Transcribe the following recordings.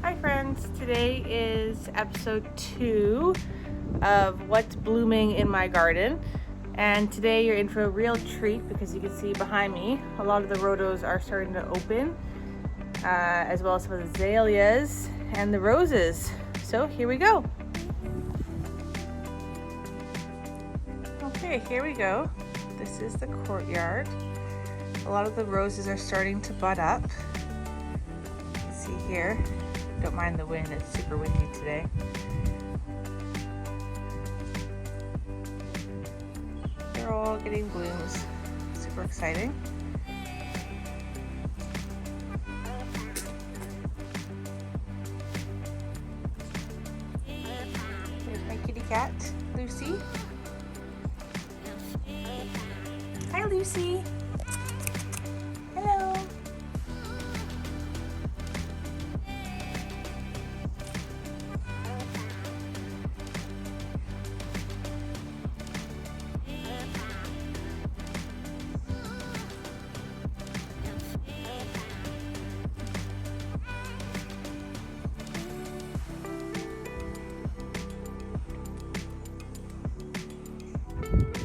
Hi friends, today is episode 2 of what's blooming in my garden, and today you're in for a real treat because you can see behind me a lot of the rhodos are starting to open, as well as some of the azaleas and the roses. So here we go. Okay, here we go. This is the courtyard. A lot of the roses are starting to bud up. You can see here. Don't mind the wind, it's super windy today. They're all getting blooms. Super exciting. There's my kitty cat, Lucy. Hi, Lucy. Hello.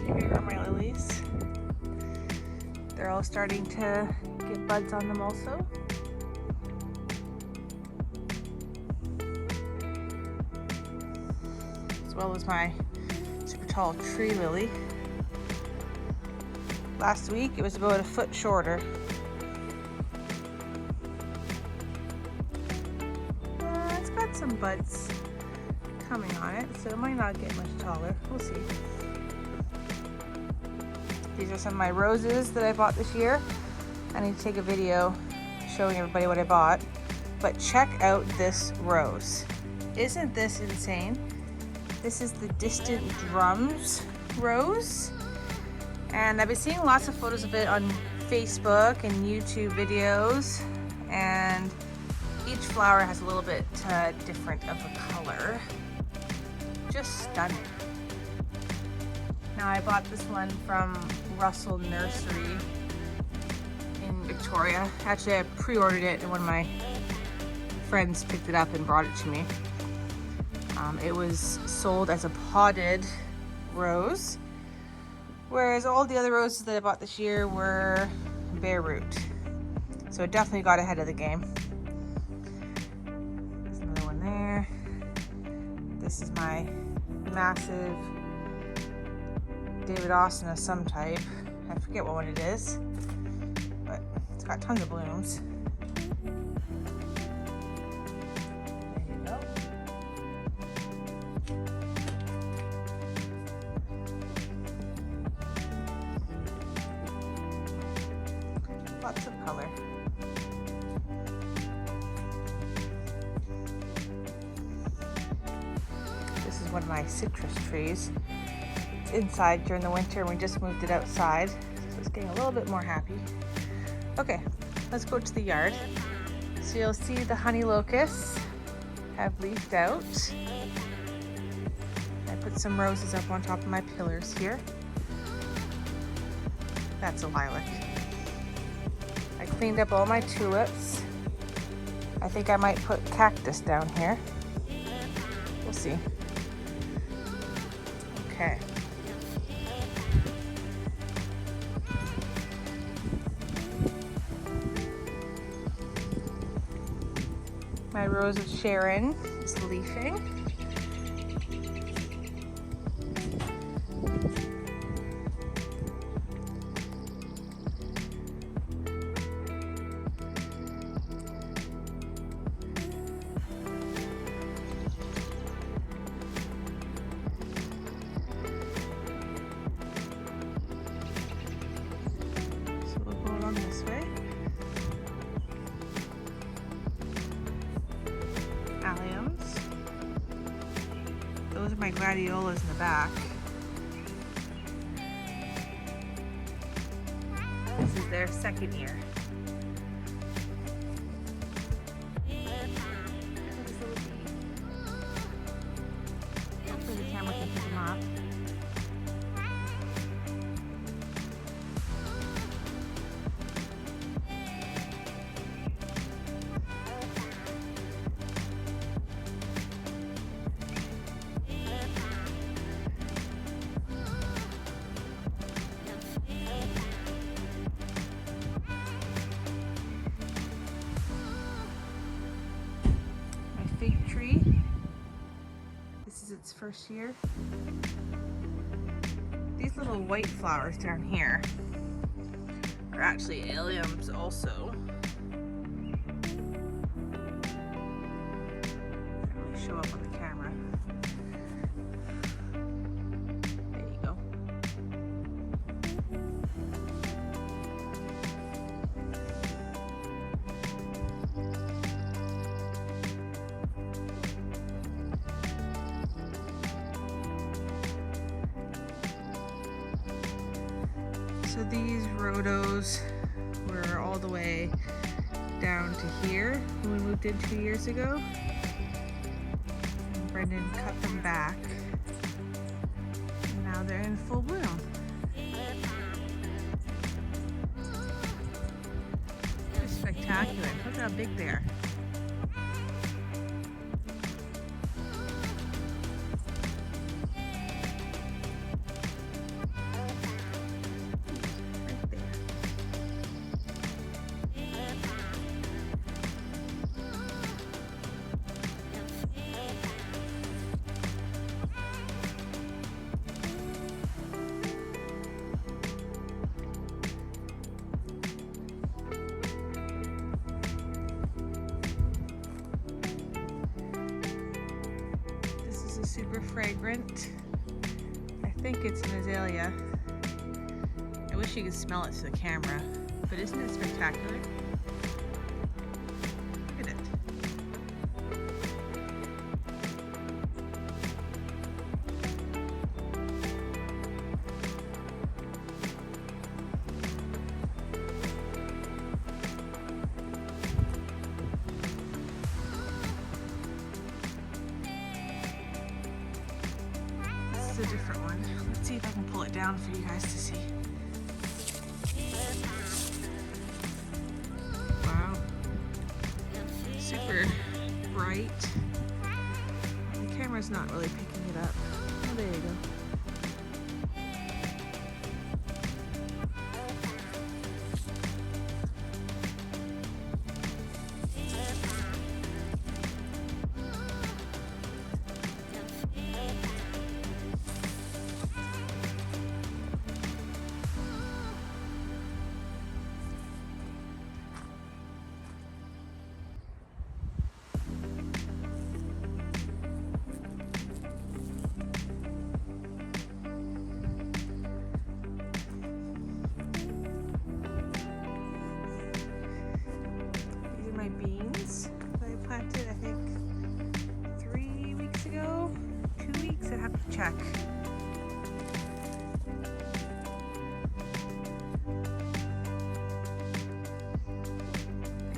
Here are my lilies. They're all starting to get buds on them also. As well as my super tall tree lily. Last week it was about a foot shorter. It's got some buds coming on it, so it might not get much taller. We'll see. These are some of my roses that I bought this year. I need to take a video showing everybody what I bought. But check out this rose. Isn't this insane? This is the Distant Drums rose. And I've been seeing lots of photos of it on Facebook and YouTube videos. And each flower has a little bit different of a color. Just stunning. Now I bought this one from Russell Nursery in Victoria. Actually, I pre-ordered it and one of my friends picked it up and brought it to me. It was sold as a potted rose, whereas all the other roses that I bought this year were bare root. So it definitely got ahead of the game. There's another one there. This is my massive David Austin of some type. I forget what one it is, but it's got tons of blooms. There you go. Lots of color. This is one of my citrus trees. Inside during the winter and we just moved it outside, so it's getting a little bit more happy. Okay, let's go to the yard. So you'll see the honey locusts have leafed out. I put some roses up on top of my pillars here. That's a lilac. I cleaned up all my tulips. I think I might put cactus down here. We'll see. Okay. My rose of Sharon is leafing. So we'll go along this way. Alliums. Those are my gladiolas in the back. This is their second year. Hopefully the camera can pick them up. fig tree. This is its first year. These little white flowers down here are actually alliums also. Can't really show up on the camera. There you go. So these rhodos were all the way down to here when we moved in 2 years ago. And Brendan cut them back. And now they're in full bloom. They're spectacular. Look how big they are. Super fragrant. I think it's an azalea. I wish you could smell it to the camera, but isn't it spectacular? Look at it. A different one. Let's see if I can pull it down for you guys to see. Wow. Super bright. The camera's not really picking it up. Oh, there you go. Beans that I planted, I think 3 weeks ago, 2 weeks, I have to check.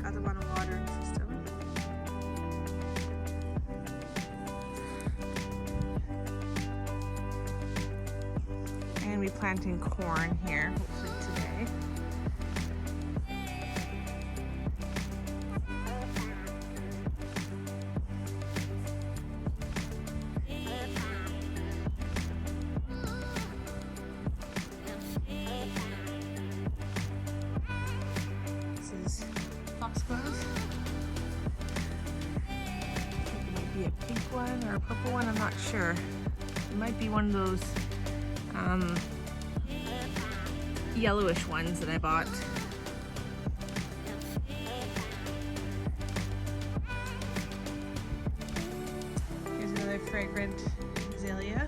Got them on a watering system. And we're planting corn here, hopefully today. Maybe a pink one or a purple one, I'm not sure. It might be one of those yellowish ones that I bought. Here's another fragrant azalea.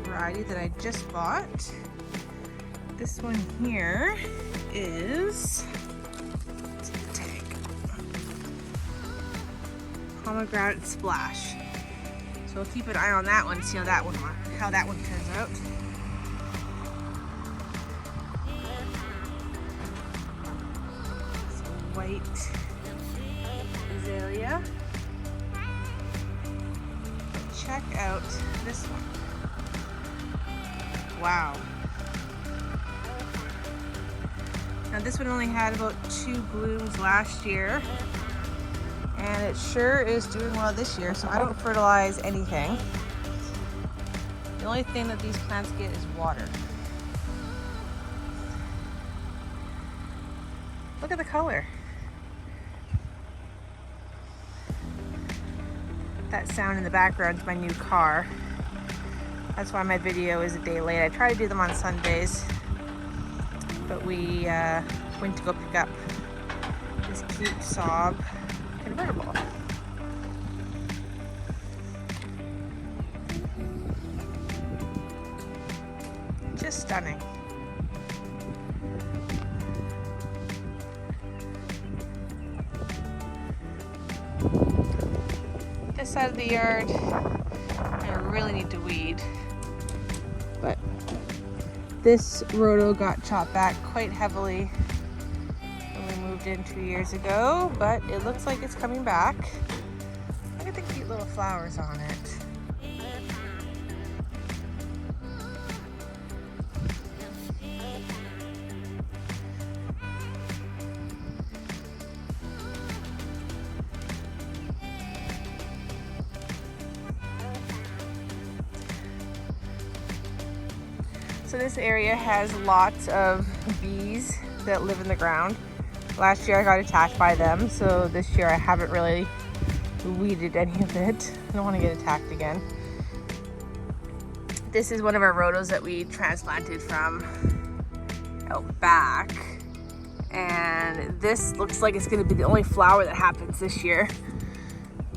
Variety that I just bought. This one here is, let's see the tag, pomegranate splash. So we'll keep an eye on that one, see how that one turns out. It's a white azalea. Check out this one. Wow. Now this one only had about 2 blooms last year, and it sure is doing well this year, so I don't fertilize anything. The only thing that these plants get is water. Look at the color. That sound in the background is my new car. That's why my video is a day late. I try to do them on Sundays, but we went to go pick up this cute Saab convertible. Just stunning. This side of the yard, I really need to weed, but this rhodo got chopped back quite heavily when we moved in 2 years ago, but it looks like it's coming back. Look at the cute little flowers on it. So this area has lots of bees that live in the ground. Last year I got attacked by them, so this year I haven't really weeded any of it. I don't want to get attacked again. This is one of our rhodos that we transplanted from out back. And this looks like it's going to be the only flower that happens this year.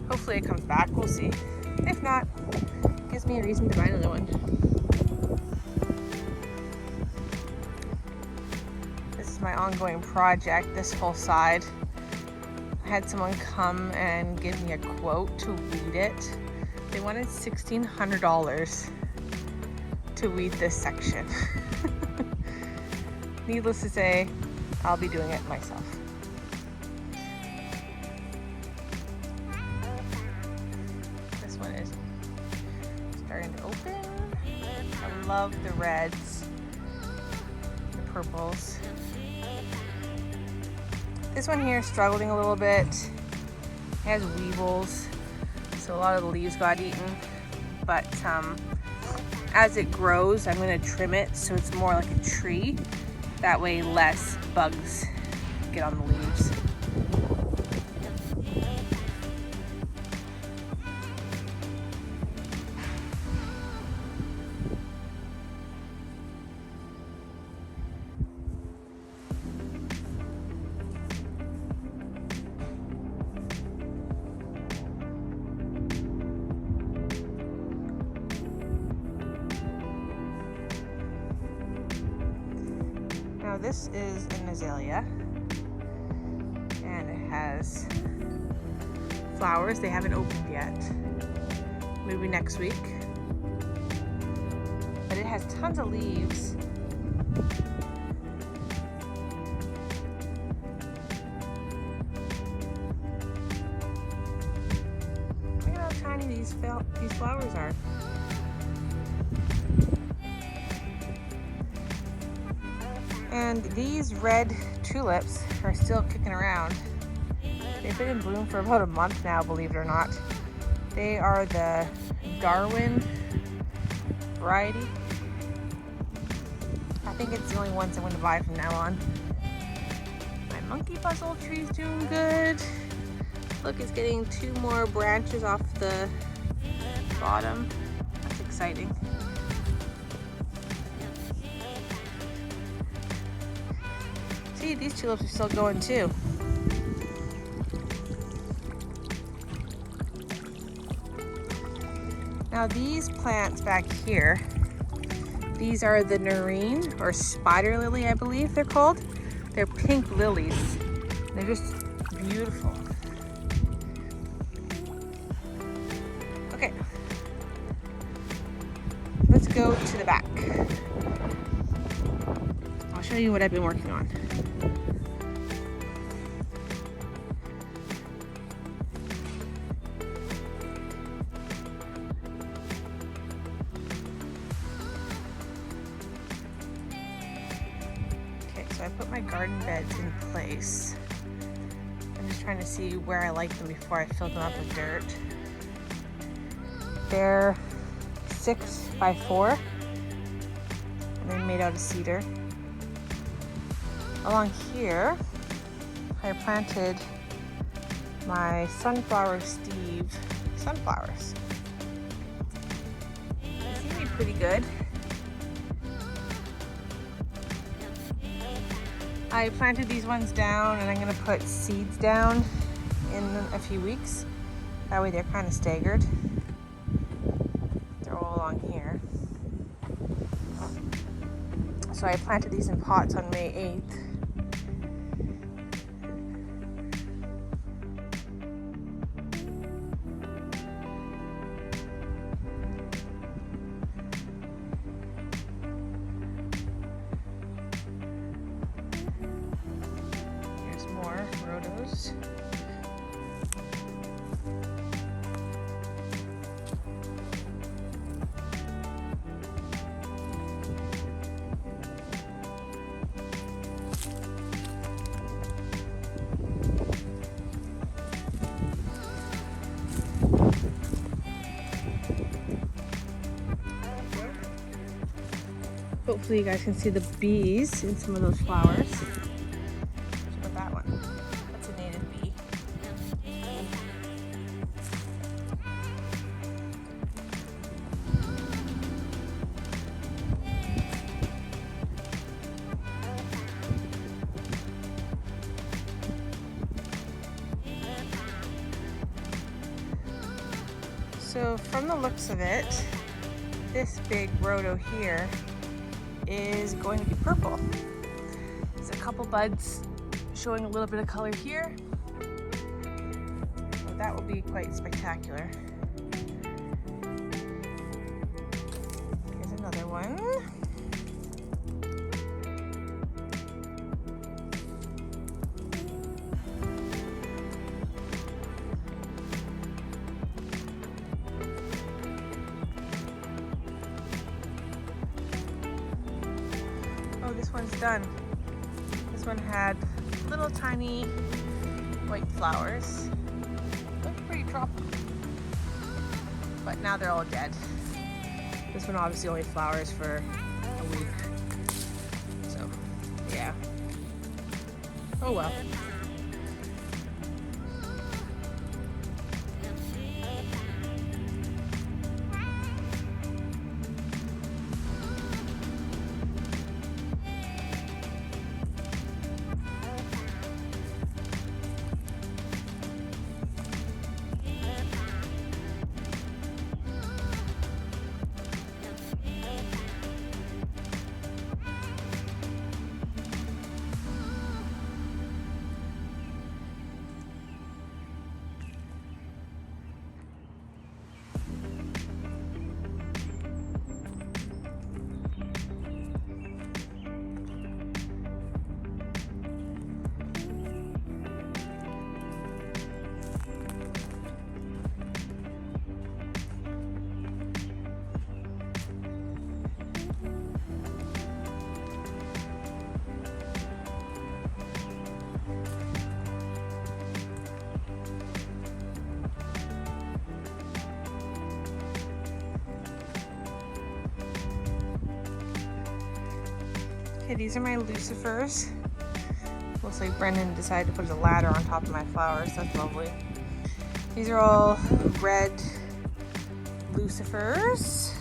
Hopefully it comes back, we'll see. If not, it gives me a reason to buy another one. My ongoing project, this whole side. I had someone come and give me a quote to weed it. They wanted $1,600 to weed this section. Needless to say, I'll be doing it myself. This one is starting to open. I love the reds, the purples. This one here is struggling a little bit. It has weevils, so a lot of the leaves got eaten. But as it grows, I'm going to trim it so it's more like a tree. That way less bugs get on the leaves. Now this is an azalea, and it has flowers. They haven't opened yet. Maybe next week. But it has tons of leaves. Look at how tiny these flowers are. And these red tulips are still kicking around. They've been in bloom for about a month now, believe it or not. They are the Darwin variety. I think it's the only ones I'm going to buy from now on. My monkey puzzle tree's doing good. Look, it's getting 2 more branches off the bottom. That's exciting. See, these tulips are still going too. Now these plants back here, these are the nerine or spider lily, I believe they're called. They're pink lilies. They're just beautiful. Okay, let's go to the back. I'll show you what I've been working on. I put my garden beds in place. I'm just trying to see where I like them before I fill them up with dirt. They're 6 by 4 and they're made out of cedar. Along here, I planted my sunflower Steve sunflowers. They seem to be pretty good. I planted these ones down and I'm gonna put seeds down in a few weeks. That way they're kind of staggered. They're all along here. So I planted these in pots on May 8th. More rhodos. Hopefully you guys can see the bees in some of those flowers. That one. That's a native bee. So from the looks of it, this big rhodo here is going to be purple. There's a couple buds showing a little bit of color here. So that will be quite spectacular. Here's another one. Oh, this one's done. This one had little tiny white flowers. Look pretty tropical. But now they're all dead. This one obviously only flowers for a week. So, yeah. Oh well. Okay, these are my lucifers. Looks like Brendan decided to put a ladder on top of my flowers. That's lovely. These are all red lucifers.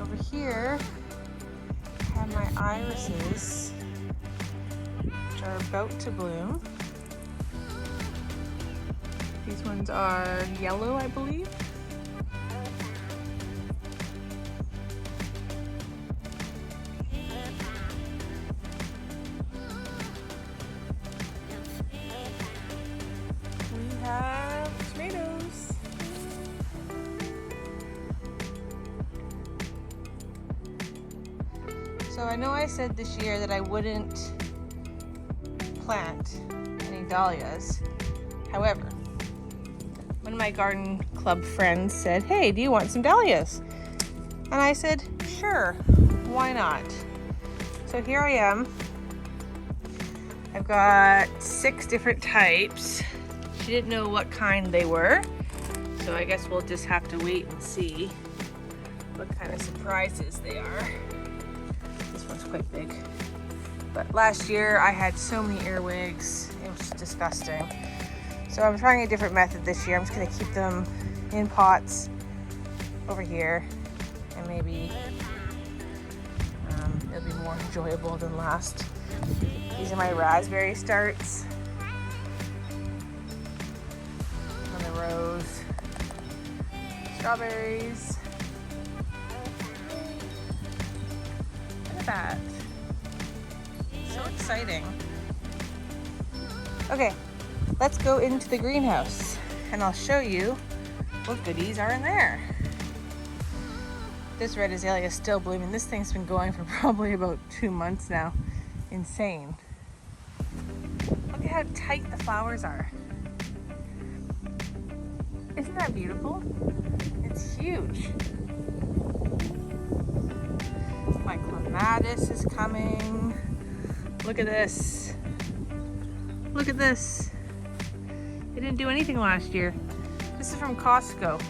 Over here, I have my irises, which are about to bloom. These ones are yellow, I believe. Have tomatoes. So I know I said this year that I wouldn't plant any dahlias. However, one of my garden club friends said, "Hey, do you want some dahlias?" And I said, "Sure, why not?" So here I am. I've got 6 different types. She didn't know what kind they were, so I guess we'll just have to wait and see what kind of surprises they are. This one's quite big. But last year I had so many earwigs, it was disgusting. So I'm trying a different method this year. I'm just gonna keep them in pots over here, and maybe it'll be more enjoyable than last. These are my raspberry starts. And the rose. Strawberries. Look at that. So exciting. Okay, let's go into the greenhouse and I'll show you what goodies are in there. This red azalea is still blooming. This thing's been going for probably about 2 months now. Insane. Look at how tight the flowers are. Isn't that beautiful? It's huge. My clematis is coming. Look at this. Look at this. It didn't do anything last year. This is from Costco.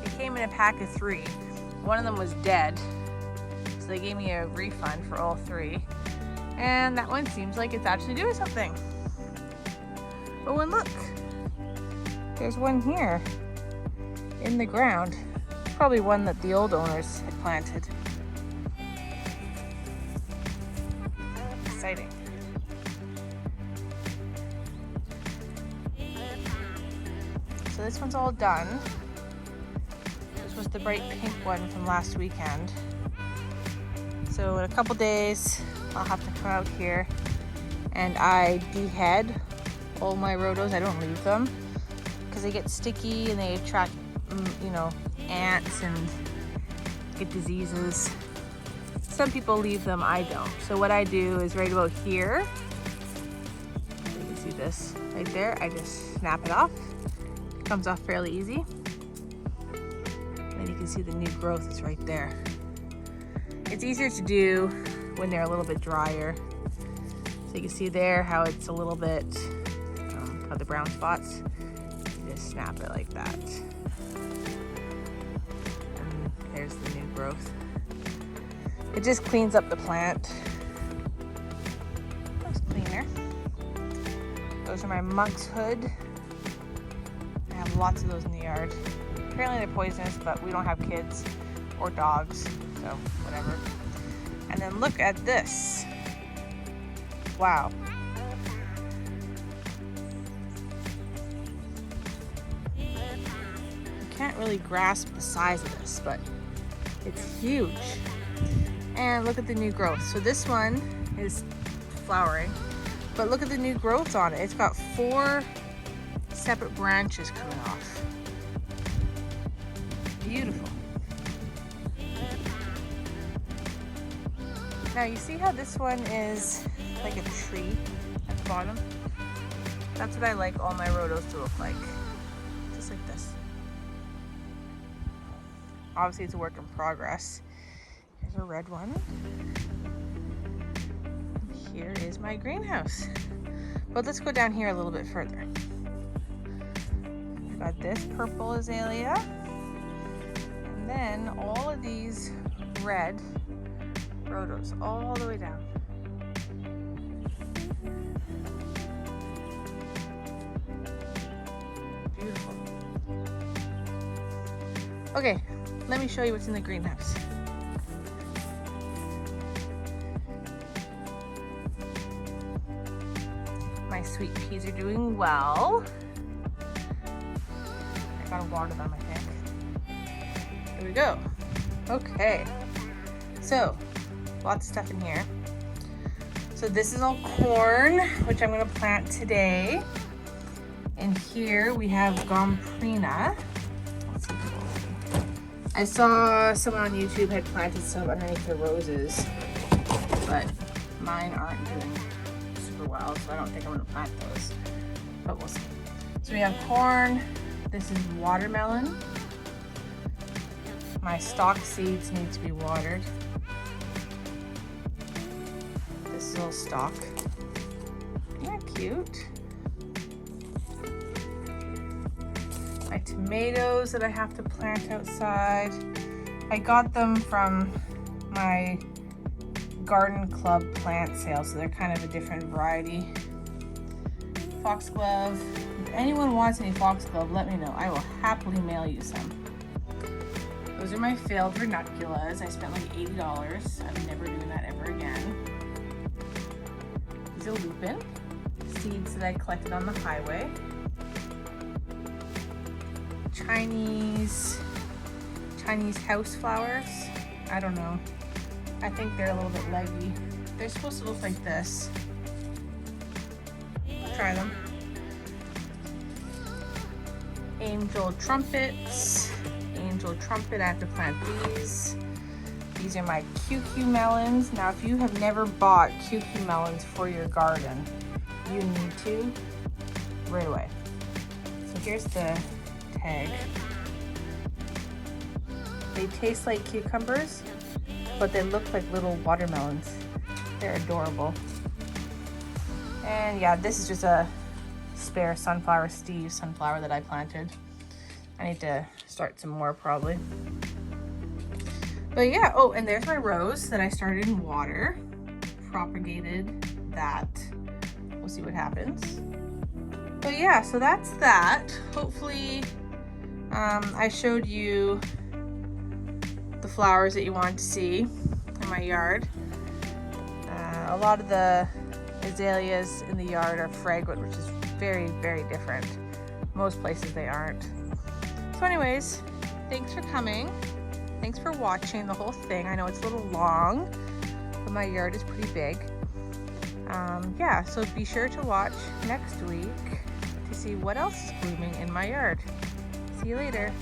It came in a pack of 3. One of them was dead, so they gave me a refund for all 3. And that one seems like it's actually doing something. Oh, and look, there's one here in the ground. Probably one that the old owners had planted. Exciting. So this one's all done. This was the bright pink one from last weekend. So in a couple days, I'll have to come out here and I dehead all my rhodos. I don't leave them because they get sticky and they attract, you know, ants and get diseases. Some people leave them, I don't. So what I do is right about here, you can see this right there, I just snap it off. It comes off fairly easy. And you can see the new growth is right there. It's easier to do when they're a little bit drier. So you can see there how it's a little bit, got the brown spots. You just snap it like that. And there's the new growth. It just cleans up the plant. Looks cleaner. Those are my monk's hood. I have lots of those in the yard. Apparently they're poisonous, but we don't have kids or dogs, so whatever. And then look at this. Wow. You can't really grasp the size of this, but it's huge. And look at the new growth. So this one is flowering, but look at the new growth on it. It's got 4 separate branches coming off. Beautiful. Now you see how this one is like a tree at the bottom? That's what I like all my rhodos to look like. Just like this. Obviously it's a work in progress. Here's a red one. And here is my greenhouse. But let's go down here a little bit further. We've got this purple azalea. And then all of these red rhodos all the way down. Beautiful. Okay, let me show you what's in the greenhouse. My sweet peas are doing well. I gotta water them, I think. Here we go. Okay, so lots of stuff in here. So this is all corn, which I'm gonna plant today. And here we have gomprina. Let's see if it'll work. I saw someone on YouTube had planted some underneath the roses, but mine aren't doing super well, so I don't think I'm gonna plant those, but we'll see. So we have corn. This is watermelon. My stock seeds need to be watered. a little stalk. Isn't that cute? My tomatoes that I have to plant outside. I got them from my garden club plant sale, so they're kind of a different variety. Foxglove. If anyone wants any foxglove, let me know. I will happily mail you some. Those are my failed ranunculus. I spent like $80. I'm never doing that ever again. These are lupin. Seeds that I collected on the highway. Chinese house flowers. I don't know. I think they're a little bit leggy. They're supposed to look like this. I'll try them. Angel trumpets. Angel trumpet, I have to plant these. These are my QQ melons. Now, if you have never bought QQ melons for your garden, you need to right away. So here's the tag. They taste like cucumbers, but they look like little watermelons. They're adorable. And yeah, this is just a spare sunflower, Steve sunflower that I planted. I need to start some more probably. But yeah, oh, and there's my rose that I started in water. Propagated that. We'll see what happens. But yeah, so that's that. Hopefully I showed you the flowers that you wanted to see in my yard. A lot of the azaleas in the yard are fragrant, which is very, very different. Most places they aren't. So anyways, thanks for coming. Thanks for watching the whole thing. I know it's a little long, but my yard is pretty big. Yeah, so be sure to watch next week to see what else is blooming in my yard. See you later.